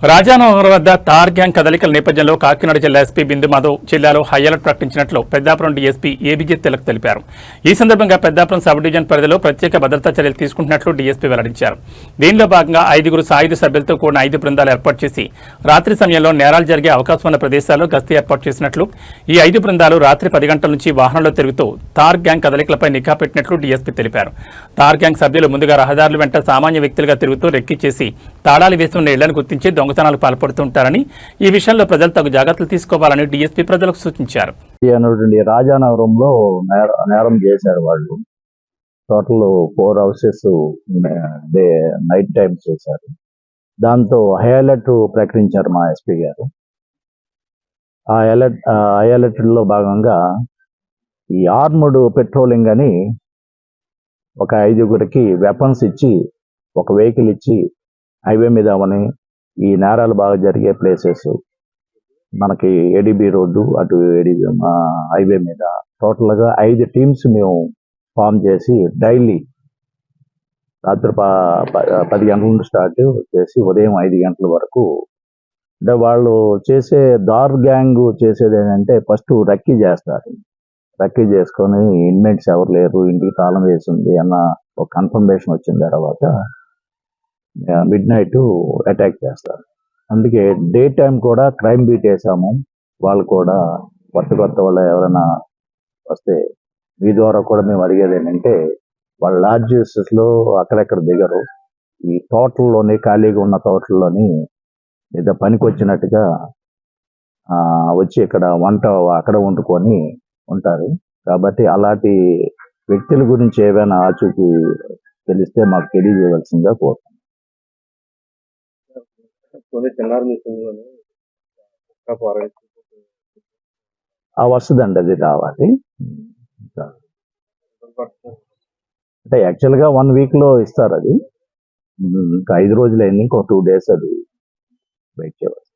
రాజానగరం వద్ద తార్ గ్యాంగ్ కదలికల నేపథ్యంలో కాకినాడ జిల్లా ఎస్పీ బిందు మాధవ్ జిల్లాలో హై అలర్ట్ ప్రకటించినట్లు పెద్దాపురం డీఎస్పీ ఏబీజే తిలక్ తెలిపారు. ఈ సందర్భంగా పెద్దాపురం సబ్ డివిజన్ పరిధిలో ప్రత్యేక భద్రతా చర్యలు తీసుకుంటున్నట్లు డీఎస్పీ వెల్లడించారు. దీనిలో భాగంగా 5 సాయుధ సభ్యులతో కూడిన 5 బృందాలు ఏర్పాటు చేసి రాత్రి సమయంలో నేరాలు జరిగే అవకాశం ఉన్న ప్రదేశాల్లో గస్తీ ఏర్పాటు చేసినట్లు, ఈ 5 బృందాలు రాత్రి 10 గంటల నుంచి వాహనంలో తిరుగుతూ తార్ గ్యాంగ్ కదలికలపై నిఘా పెట్టినట్లు డీఎస్పీ తెలిపారు. తార్ గ్యాంగ్ సభ్యులు ముందుగా రహదారుల వెంట సామాన్య వ్యక్తులుగా తిరుగుతూ రెక్కి చేసి తాళాలు వేసి ఉన్న ఇళ్లను గుర్తించి దొంగతనాలకు పాల్పడుతుంటారని, ఈ విషయంలో ప్రజలు తగు జాగ్రత్తలు తీసుకోవాలని డీఎస్పీ ప్రజలకు సూచించారు. రాజానగరంలో నేరం చేశారు వాళ్ళు. టోటల్ 4 హౌసెస్ నైట్ టైం చేశారు. దాంతో హై అలర్ట్ ప్రకటించారు మా ఎస్పీ గారు. ఆ అలర్ట్ లో భాగంగా ఈ ఆర్మ్డ్ పెట్రోలింగ్ అని ఒక 5గురికి వెపన్స్ ఇచ్చి, ఒక వెహికల్ ఇచ్చి హైవే మీద అవని ఈ నేరాలు బాగా జరిగే ప్లేసెస్ మనకి ఏడీబీ రోడ్డు అటు హైవే మీద టోటల్గా 5 టీమ్స్ మేము ఫామ్ చేసి డైలీ రాత్రి 10 గంటల నుండి స్టార్ట్ చేసి ఉదయం 5 గంటల వరకు, అంటే వాళ్ళు చేసే దార్ గ్యాంగ్ చేసేది ఏంటంటే ఫస్ట్ రక్కీ చేస్తారు. రక్కీ చేసుకొని ఇన్మేట్స్ ఎవరు లేరు, ఇంటికి తాళం వేసింది అన్న ఒక కన్ఫర్మేషన్ వచ్చిన తర్వాత మిడ్ నైట్ అటాక్ చేస్తారు. అందుకే డే టైం కూడా క్రైమ్ బీట్ వేసాము. వాళ్ళు కూడా కొత్త వాళ్ళు ఎవరైనా వస్తే మీ ద్వారా కూడా మేము అడిగేది ఏంటంటే, వాళ్ళ లాడ్జెస్లో అక్కడెక్కడ దిగరు, ఈ తోటల్లోని ఖాళీగా ఉన్న తోటల్లోని ఏదో పనికి వచ్చినట్టుగా వచ్చి ఇక్కడ వంట అక్కడ వండుకొని ఉంటారు. కాబట్టి అలాంటి వ్యక్తుల గురించి ఏవైనా ఆచూకీ తెలిస్తే మాకు తెలియజేయవలసిందిగా కోరుతున్నాం. వస్తుందండి, అది రావాలి. అంటే యాక్చువల్గా 1 వీక్లో ఇస్తారు. అది ఇంకా 5 రోజులు అయింది, ఇంకో 2 డేస్ అది వెయిట్ చేయవచ్చు.